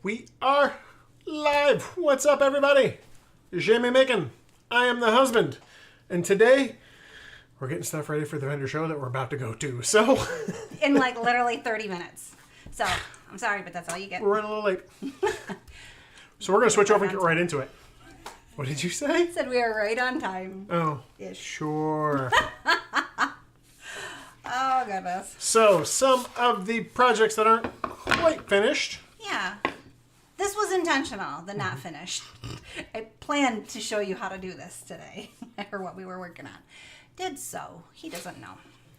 We are live. What's up, everybody? Jamie Macon. I am the husband. And today, we're getting stuff ready for the vendor show that we're about to go to. So, in like literally 30 minutes. So, I'm sorry, but that's all you get. We're running a little late. So, we're going to switch over and get right into it. What did you say? I said we are right on time. Oh, Ish. Sure. Oh, goodness. So, some of the projects that aren't quite finished. Yeah. This was intentional, the not finished. I planned to show you how to do this today, or what we were working on. Did so. He doesn't know.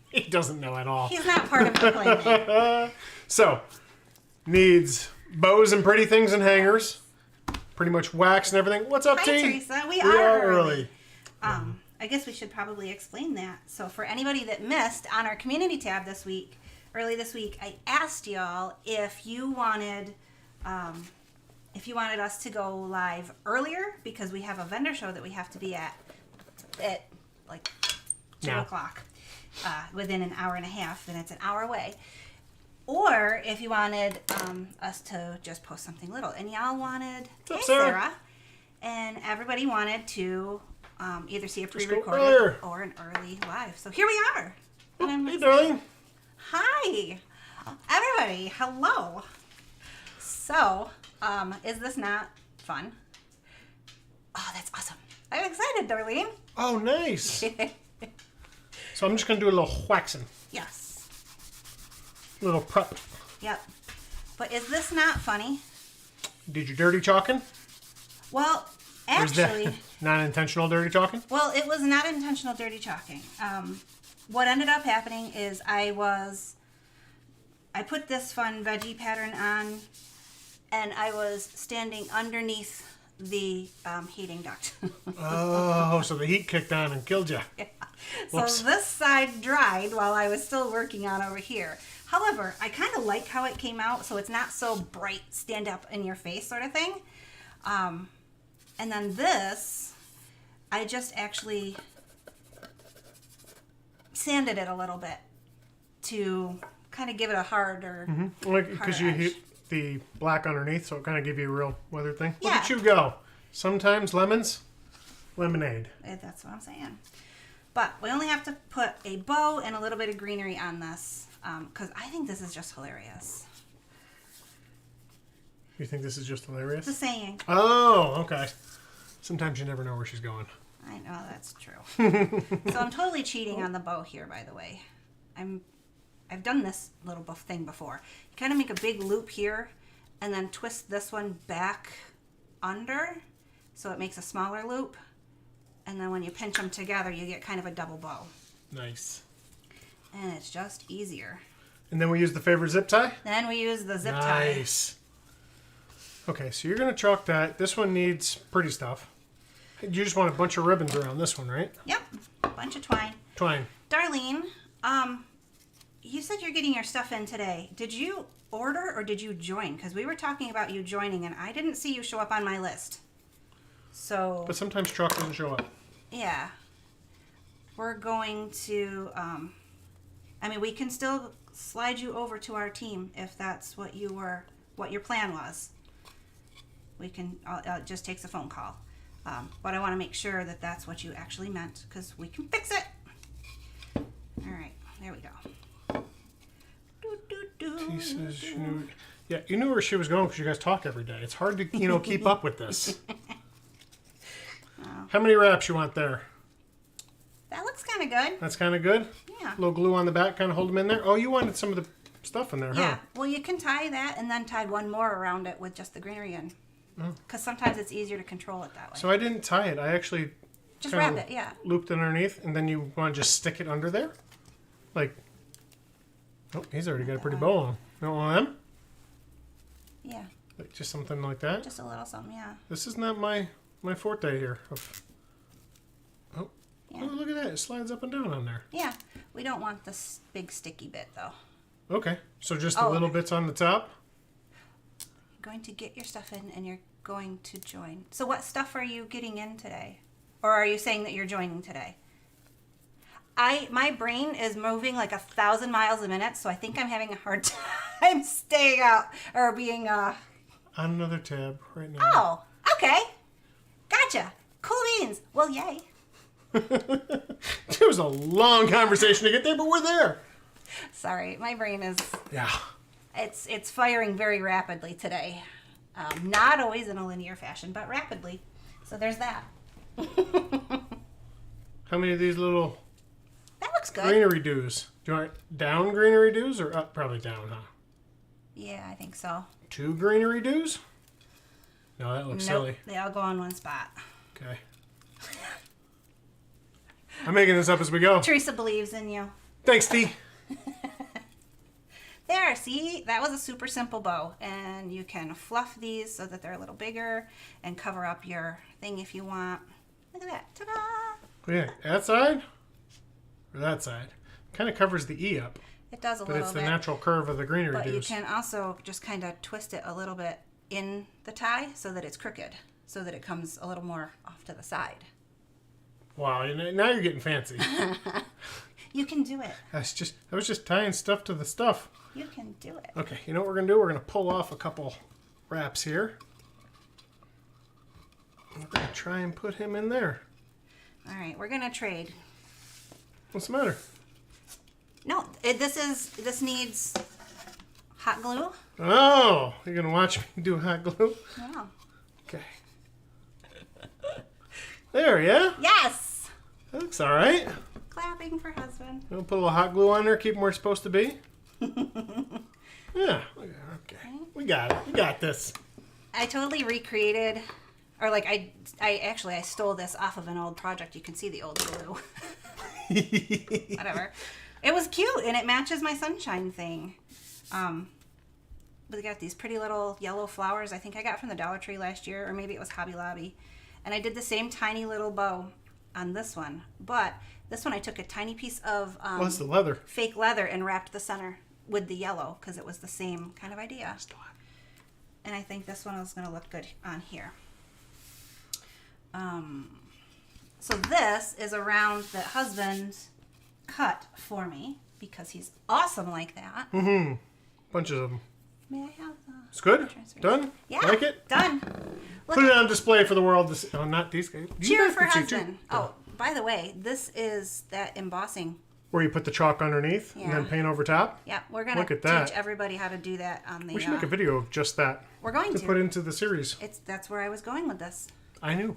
He doesn't know at all. He's not part of the planning. So, needs bows and pretty things and hangers. Pretty much wax and everything. What's up, Hi, T? Teresa. We are are early. I guess we should probably explain that. So for anybody that missed, on our community tab early this week, I asked y'all if you wanted us to go live earlier because we have a vendor show that we have to be at like 2 o'clock within an hour and a half, and it's an hour away. Or if you wanted us to just post something little. And y'all wanted, What's up, hey, Sarah? And everybody wanted to either see a pre-recorded or an early live. So here we are. Hey, darling. Hi, everybody. Hello. So, is this not fun? Oh, that's awesome. I'm excited, Darlene. Oh, nice. So I'm just going to do a little waxing. Yes. A little prep. Yep. But is this not funny? Did you dirty chalking? Well, actually... Non-intentional dirty chalking? Well, it was not intentional dirty chalking. What ended up happening is I put this fun veggie pattern on, and I was standing underneath the heating duct. Oh, so the heat kicked on and killed you. Yeah. Whoops. So this side dried while I was still working on over here. However, I kind of like how it came out, so it's not so bright, stand up in your face sort of thing. And then this, I just actually sanded it a little bit to kind of give it a harder, Because you hit the black underneath, so it kind of give you a real weathered thing. Yeah. Look at you go. Sometimes lemons, lemonade. That's what I'm saying. But we only have to put a bow and a little bit of greenery on this because I think this is just hilarious. You think this is just hilarious? It's a saying. Oh, okay. Sometimes you never know where she's going. I know, that's true. So I'm totally cheating on the bow here, by the way. I've done this little thing before. You kind of make a big loop here and then twist this one back under so it makes a smaller loop. And then when you pinch them together, you get kind of a double bow. Nice. And it's just easier. And then we use the favorite zip tie? Then we use the zip tie. Nice. Okay, so you're going to chalk that. This one needs pretty stuff. You just want a bunch of ribbons around this one, right? Yep. Bunch of twine. Twine. Darlene, you said you're getting your stuff in today. Did you order or did you join? Because we were talking about you joining and I didn't see you show up on my list. So... But sometimes chalk doesn't show up. Yeah. We're going to... we can still slide you over to our team if that's what your plan was. We can... it just takes a phone call. But I want to make sure that that's what you actually meant because we can fix it. All right, there we go. Pieces. Yeah, you knew where she was going because you guys talk every day. It's hard to, keep up with this. How many wraps you want there? That looks kind of good. That's kind of good? Yeah. A little glue on the back, kind of hold them in there. Oh, you wanted some of the stuff in there, huh? Yeah. Well, you can tie that and then tie one more around it with just the greenery in. Because sometimes it's easier to control it that way. So I didn't tie it. I actually just wrap it, yeah. Looped it underneath, and then you want to just stick it under there? Like, oh, he's already got a pretty bow on. You don't want them? Yeah. Like just something like that? Just a little something, yeah. This is not my forte here. Oh, yeah. Oh, look at that. It slides up and down on there. Yeah. We don't want this big sticky bit, though. Okay. So just the little bits on the top? Going to get your stuff in and you're going to join. So what stuff are you getting in today? Or are you saying that you're joining today? My brain is moving like 1,000 miles a minute, so I think I'm having a hard time staying out or being I On another tab right now. Oh, okay. Gotcha. Cool beans. Well, yay. It was a long conversation to get there, but we're there. Sorry, my brain is... Yeah. It's firing very rapidly today. Not always in a linear fashion, but rapidly. So there's that. How many of these little That looks good. greenery doos? Do you want down greenery doos or up? Probably down, huh? Yeah, I think so. 2 greenery doos? No, that looks silly. They all go on one spot. Okay. I'm making this up as we go. Teresa believes in you. Thanks, T. There, see? That was a super simple bow. And you can fluff these so that they're a little bigger and cover up your thing if you want. Look at that. Ta-da! Yeah, that side or that side? Kind of covers the E up, It does a but little it's the bit. natural curve of the greenery But you doos. can also just kind of twist it a little bit in the tie so that it's crooked. So that it comes a little more off to the side. Wow, now you're getting fancy. You can do it. I was just tying stuff to the stuff. You can do it. Okay, you know what we're gonna do? We're gonna pull off a couple wraps here. We're gonna try and put him in there. All right, we're gonna trade. What's the matter? No, this needs hot glue. Oh, you're gonna watch me do hot glue? Yeah. Okay. There, yeah? Yes. That looks all right. Clapping for husband. We'll put a little hot glue on there, keep them where it's supposed to be. Yeah, okay. We got it. We got this. I totally recreated, or like I stole this off of an old project. You can see the old glue. Whatever. It was cute and it matches my sunshine thing. But they got these pretty little yellow flowers. I think I got from the Dollar Tree last year, or maybe it was Hobby Lobby. And I did the same tiny little bow on this one, but this one I took a tiny piece of What's the leather? fake leather and wrapped the center with the yellow because it was the same kind of idea. And I think this one is going to look good on here. So this is a round that husband cut for me because he's awesome like that. Mm-hmm. Bunches of them. May I have the... It's good? Transfer. Done? Yeah. Like it? Done. Put it on display for the world to see. Oh, not these guys. You Cheer guys for can see husband. too. Oh, by the way, this is that embossing. Where you put the chalk underneath and then Yeah. paint over top? Yeah, we're going Look to at that. teach everybody how to do that on the... We should make a video of just that. We're going to put into the series. That's where I was going with this. I knew.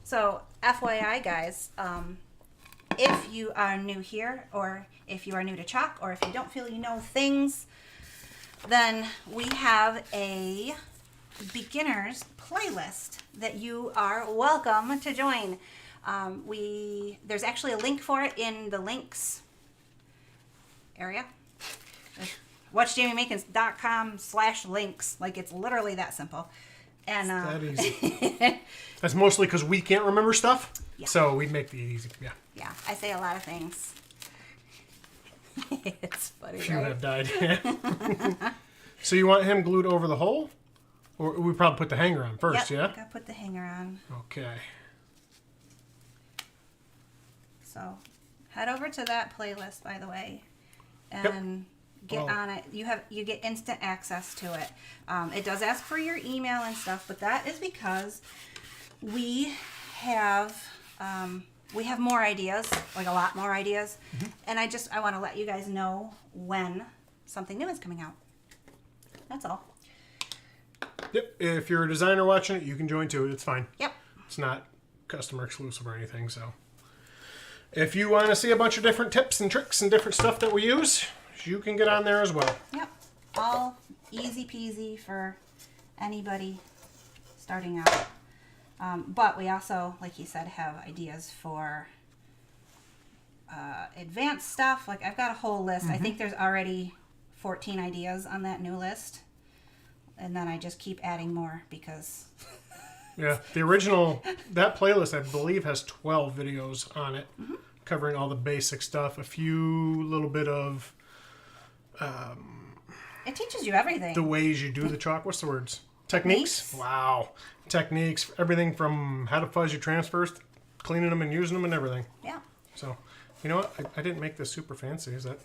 So, FYI, guys, if you are new here, or if you are new to chalk, or if you don't feel you know things, then we have a beginners playlist that you are welcome to join. There's actually a link for it in the links area. WatchJamieMakins.com/links. Like, it's literally that simple. And That easy. That's mostly because we can't remember stuff. Yeah. So we make the easy. Yeah. yeah, I say a lot of things. It's funny, Few right? have died. So you want him glued over the hole? Or we probably put the hanger on first, Yep, yeah? gotta put the hanger on. Okay. So head over to that playlist, by the way, and get on it. You get instant access to it. It does ask for your email and stuff, but that is because we have more ideas, like a lot more ideas, and I want to let you guys know when something new is coming out. That's all. Yep. If you're a designer watching it, you can join too. It's fine. Yep. It's not customer exclusive or anything, so. If you want to see a bunch of different tips and tricks and different stuff that we use, you can get on there as well. Yep. All easy peasy for anybody starting out. But we also, like you said, have ideas for advanced stuff. Like, I've got a whole list. I think there's already 14 ideas on that new list. And then I just keep adding more because... Yeah, the original, that playlist, I believe, has 12 videos on it, covering all the basic stuff. A few little bit of It teaches you everything. the ways you do the chalk. What's the words? Techniques? Wow. Techniques. Everything from how to fuzz your transfers, cleaning them and using them and everything. Yeah. So, you know what? I didn't make this super fancy. Is that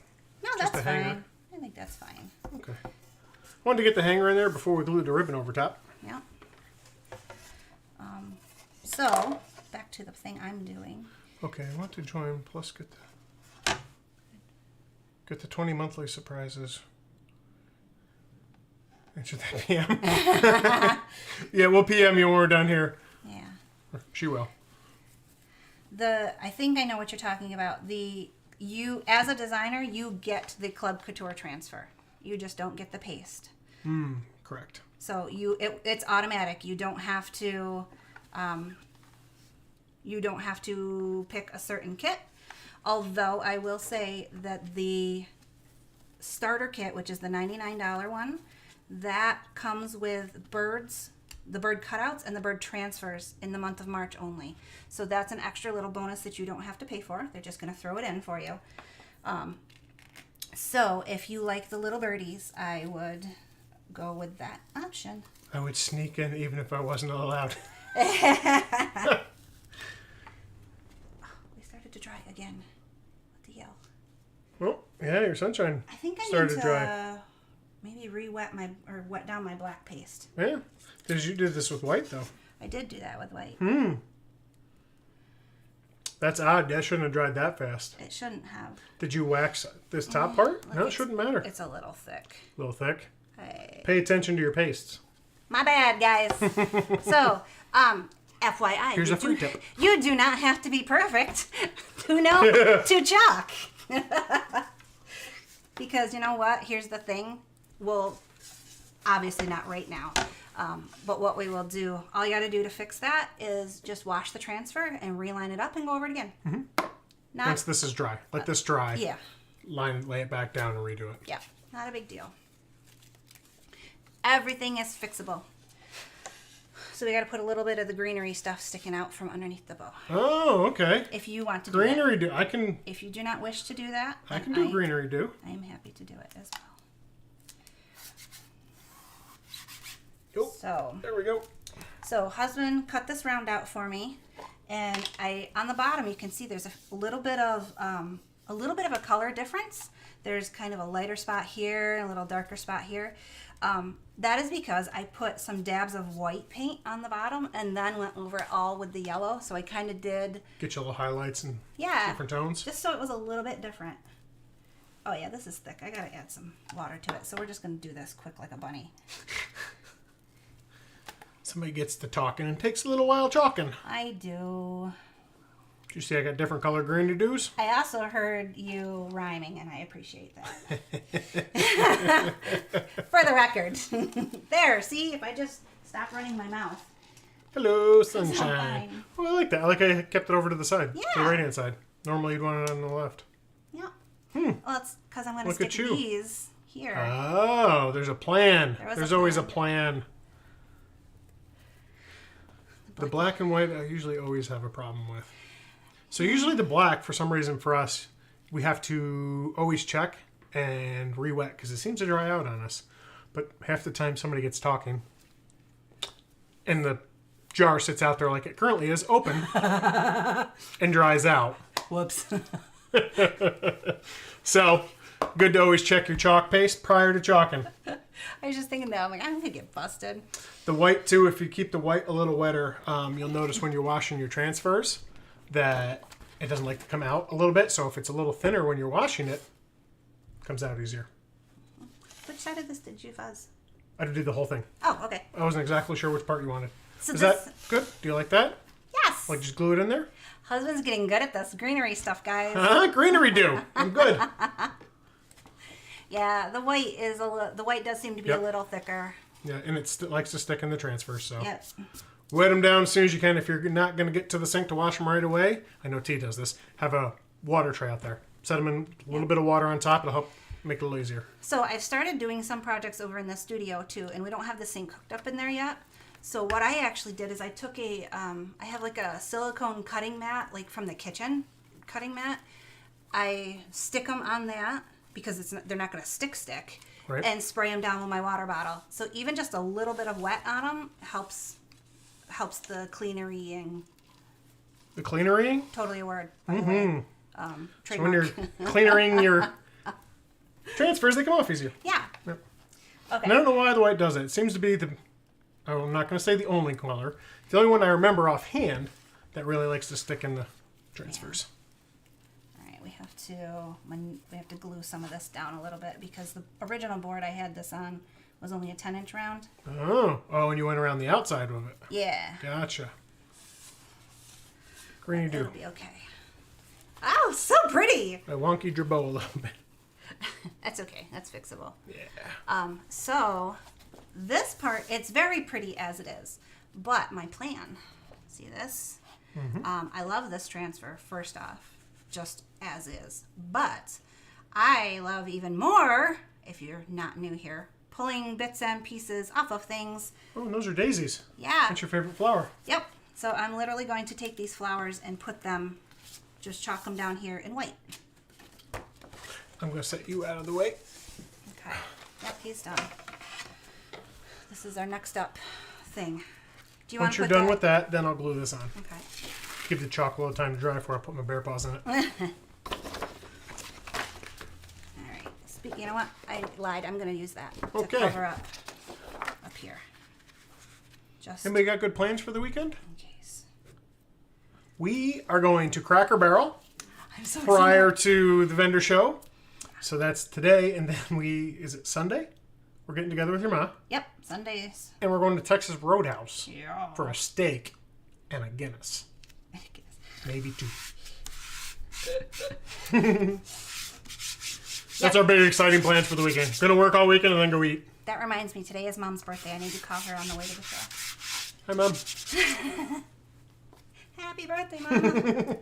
No, just that's a hanger? fine. I think that's fine. Okay. Wanted to get the hanger in there before we glued the ribbon over top. Yeah. So, back to the thing I'm doing. Okay, I want to join, plus get the 20 monthly surprises. And should that PM? Yeah, we'll PM you when we're done here. Yeah. She will. I think I know what you're talking about. You, as a designer, you get the Chalk Couture transfer. You just don't get the paste. Correct. So it's automatic. You don't have to pick a certain kit. Although I will say that the starter kit, which is the $99 one, that comes with the bird cutouts and the bird transfers in the month of March only. So that's an extra little bonus that you don't have to pay for. They're just going to throw it in for you. So if you like the little birdies, I would go with that option. I would sneak in even if I wasn't allowed. We started to dry again. What the hell? Well, yeah, your sunshine I think I started need to to dry. Maybe wet down my black paste. Yeah, because you did this with white though. I did do that with white. That's odd. That shouldn't have dried that fast. It shouldn't have. Did you wax this top part? No, it shouldn't matter. It's a little thick. A little thick. Pay attention to your pastes. My bad, guys. So, FYI, Here's a free tip. You do not have to be perfect to know to chalk. Because you know what? Here's the thing. Well, obviously not right now. But what we will do, all you got to do to fix that is just wash the transfer and reline it up and go over it again. Once this is dry. Let this dry. Yeah. Lay it back down and redo it. Yeah. Not a big deal. Everything is fixable. So we got to put a little bit of the greenery stuff sticking out from underneath the bow. Oh, okay. If you want to Greenery do do. I can. If you do not wish to do that, I can do greenery do. I am happy to do it as well. Oh, So there we go. So husband cut this round out for me, and on the bottom you can see there's a little bit of a color difference. There's kind of a lighter spot here and a little darker spot here. That is because I put some dabs of white paint on the bottom and then went over it all with the yellow. So I kind of did Get you little highlights and different tones. just so it was a little bit different. Oh yeah, this is thick. I gotta add some water to it. So we're just gonna do this quick like a bunny. Somebody gets to talking and takes a little while chalking. I do. Did you see I got different color green to do's? I also heard you rhyming, and I appreciate that. For the record. There, see? If I just stop running my mouth. Hello, It's all sunshine. fine. Oh, I like that. I like I kept it over to the side. To the Yeah. right hand side. Normally you'd want it on the left. Yeah. Well, it's because I'm going to Look stick at you. these here. Oh, there's a plan. There was There's a always a plan. plan. The black and white I usually always have a problem with. So usually the black, for some reason for us, we have to always check and re-wet because it seems to dry out on us. But half the time somebody gets talking and the jar sits out there like it currently is, open, and dries out. Whoops. So, good to always check your chalk paste prior to chalking. I was just thinking that. I'm like, I'm going to get busted. The white, too, if you keep the white a little wetter, you'll notice when you're washing your transfers that it doesn't like to come out a little bit. So if it's a little thinner when you're washing it, it comes out easier. Which side of this did you fuzz? I did the whole thing. Oh, okay. I wasn't exactly sure which part you wanted. So Is this- that good? Do you like that? Yes. Like just glue it in there? Husband's getting good at this greenery stuff, guys. Greenery do. I'm good. Yeah, the white the white does seem to be Yep. a little thicker. Yeah, and it likes to stick in the transfers. So Yep. wet them down as soon as you can. If you're not going to get to the sink to wash them right away, I know T does this, have a water tray out there. Set them in a little bit of water on top. It'll help make it a little easier. So I've started doing some projects over in the studio too, and we don't have the sink hooked up in there yet. So what I actually did is I took I have like a silicone cutting mat, like from the kitchen cutting mat. I stick them on that because they're not going to stick, Right. and spray them down with my water bottle. So even just a little bit of wet on them helps the cleanerying. The cleanery? Totally a word, by the way. So when you're Trademark. cleanering your transfers, they come off easier. Yeah. Yep. Okay. And I don't know why the white does it. It seems to be I'm not going to say the only color. The only one I remember offhand that really likes to stick in the transfers. All right, we have to glue some of this down a little bit because the original board I had this on was only a 10-inch round. Oh, and you went around the outside with it. Yeah. Gotcha. Greeny do. It'll be okay. Oh, so pretty. I wonky your bow a little bit. That's okay. That's fixable. Yeah. So this part, it's very pretty as it is. But my plan, see this? I love this transfer, first off, just as is. But I love even more, if you're not new here, pulling bits and pieces off of things. Oh, and those are daisies. Yeah. That's your favorite flower. Yep. So I'm literally going to take these flowers and put them, just chalk them down here in white. I'm going to set you out of the way. Okay. Yep, he's done. This is our next up thing. Do you want Once to you're put done with that, then I'll glue this on. Okay. Give the chalk a little time to dry before I put my bear paws in it. All right. You know what? I lied. I'm going to use that to cover up here. Just Anybody got good plans for the weekend? in case. We are going to Cracker Barrel I'm so prior excited. to the vendor show. So that's today, and then is it Sunday? We're getting together with your ma. Yep, Sundays. And we're going to Texas Roadhouse Yeah. for a steak and a Guinness. Maybe 2. That's our big exciting plans for the weekend. Gonna work all weekend and then go eat. That reminds me, today is Mom's birthday. I need to call her on the way to the show. Hi, Mom. Happy birthday, Mama.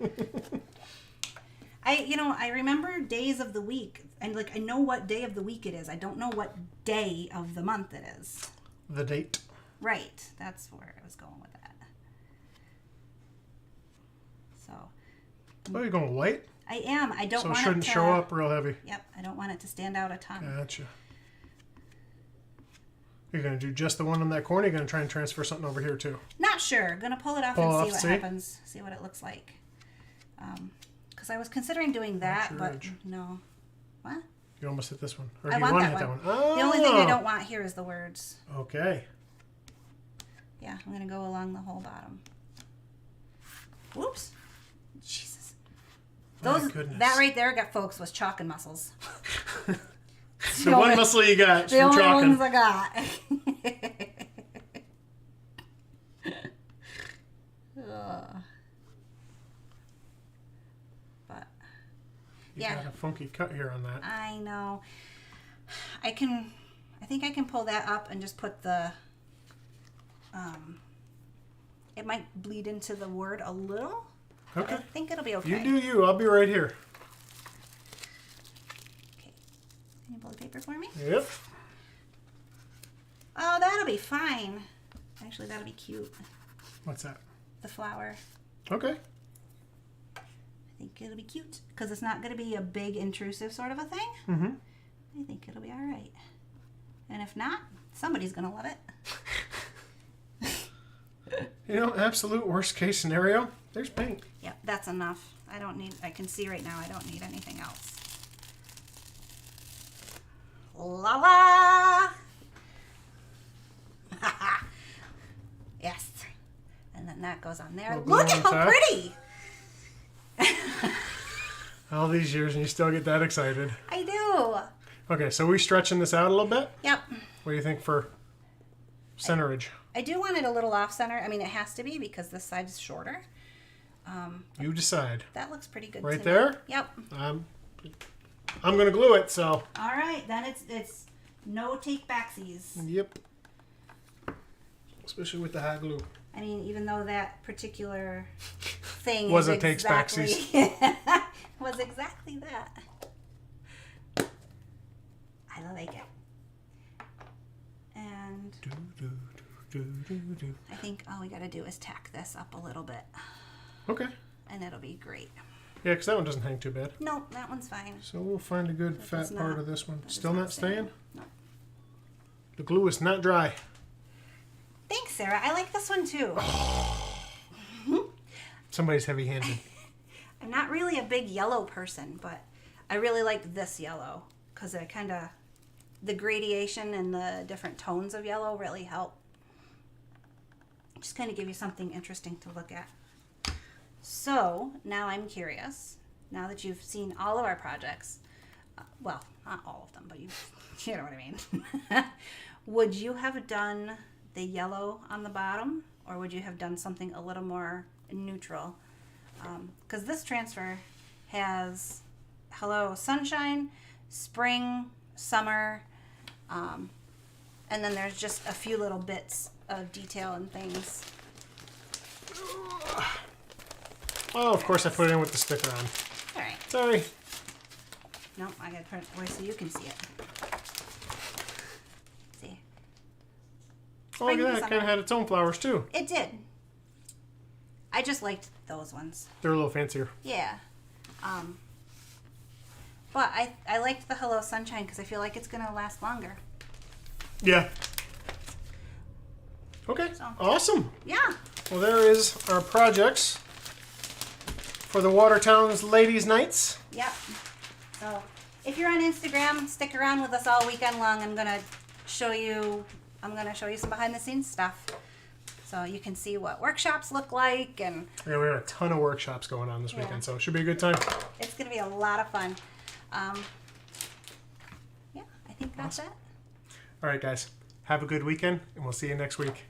I remember days of the week, and I know what day of the week it is. I don't know what day of the month it is. The date. Right. That's where I was going with that. So. Oh, you're going white? I am. I don't So it want shouldn't it to show up real heavy. Yep. I don't want it to stand out a ton. Gotcha. You're going to do just the one on that corner? You're going to try and transfer something over here too? Not sure. Gonna pull it off Pull and off, see what see? happens. See what it looks like. Because I was considering doing that, your but edge. no. What? You almost hit this one. Or I do you want want to that hit one. that one? Oh. The only thing I don't want here is the words. Okay. Yeah, I'm gonna go along the whole bottom. Whoops. Jesus. My goodness. That right there, folks, was chalk and muscles. The one muscle you got The from only chalking. ones I got. But You yeah. got a funky cut here on that. I know. I think I can pull that up and just put the it might bleed into the word a little. Okay. I think it'll be okay. You do you. I'll be right here. Okay. Can you pull the paper for me? Yep. Oh, that'll be fine. Actually, that'll be cute. What's that? The flower. Okay. I think it'll be cute because it's not going to be a big intrusive sort of a thing. Mm-hmm. I think it'll be all right. And if not, somebody's going to love it. You know, absolute worst case scenario, there's paint. Yep, that's enough. I can see right now I don't need anything else. La la! Yes. And then that goes on there. Little glue Look on at how top. pretty! All these years and you still get that excited. I do. Okay, so we stretching this out a little bit? Yep. What do you think for centerage? I do want it a little off center. I mean, it has to be because this side is shorter. You decide. That looks pretty good. Right to me. there? Yep. I'm going to glue it, so. All right, then it's no take backsies. Yep. Especially with the hot glue. I mean, even though that particular thing Was is a takes exactly, was exactly that. I like it. And I think all we got to do is tack this up a little bit, Okay. and it'll be great. Yeah, because that one doesn't hang too bad. No, that one's fine. So we'll find a good fat does part not- of this one. that Still does not not stay. staying? No. The glue is not dry. Thanks, Sarah. I like this one too. Somebody's heavy-handed. I'm not really a big yellow person, but I really like this yellow because it kind of the gradation and the different tones of yellow really help. Just kind of give you something interesting to look at. So now I'm curious, now that you've seen all of our projects, well, not all of them, but you know what I mean. Would you have done the yellow on the bottom, or would you have done something a little more neutral? Because this transfer has hello sunshine, spring, summer, and then there's just a few little bits of detail and things. Oh, of course I put it in with the sticker on. All right. Sorry. No, I gotta put it away so you can see it. See? Oh, look at that. It kind of had its own flowers too. It did. I just liked those ones. They're a little fancier. Yeah. But I liked the Hello Sunshine because I feel like it's gonna last longer. Yeah. Okay. So. Awesome. Yeah. Well, there is our projects for the Watertown's Ladies' Nights. Yep. So if you're on Instagram, stick around with us all weekend long. I'm gonna show you some behind the scenes stuff, so you can see what workshops look like, and Yeah, we have a ton of workshops going on this weekend, so it should be a good time. it's gonna be a lot of fun. Yeah, I think that's it. All right, guys. Have a good weekend, and we'll see you next week.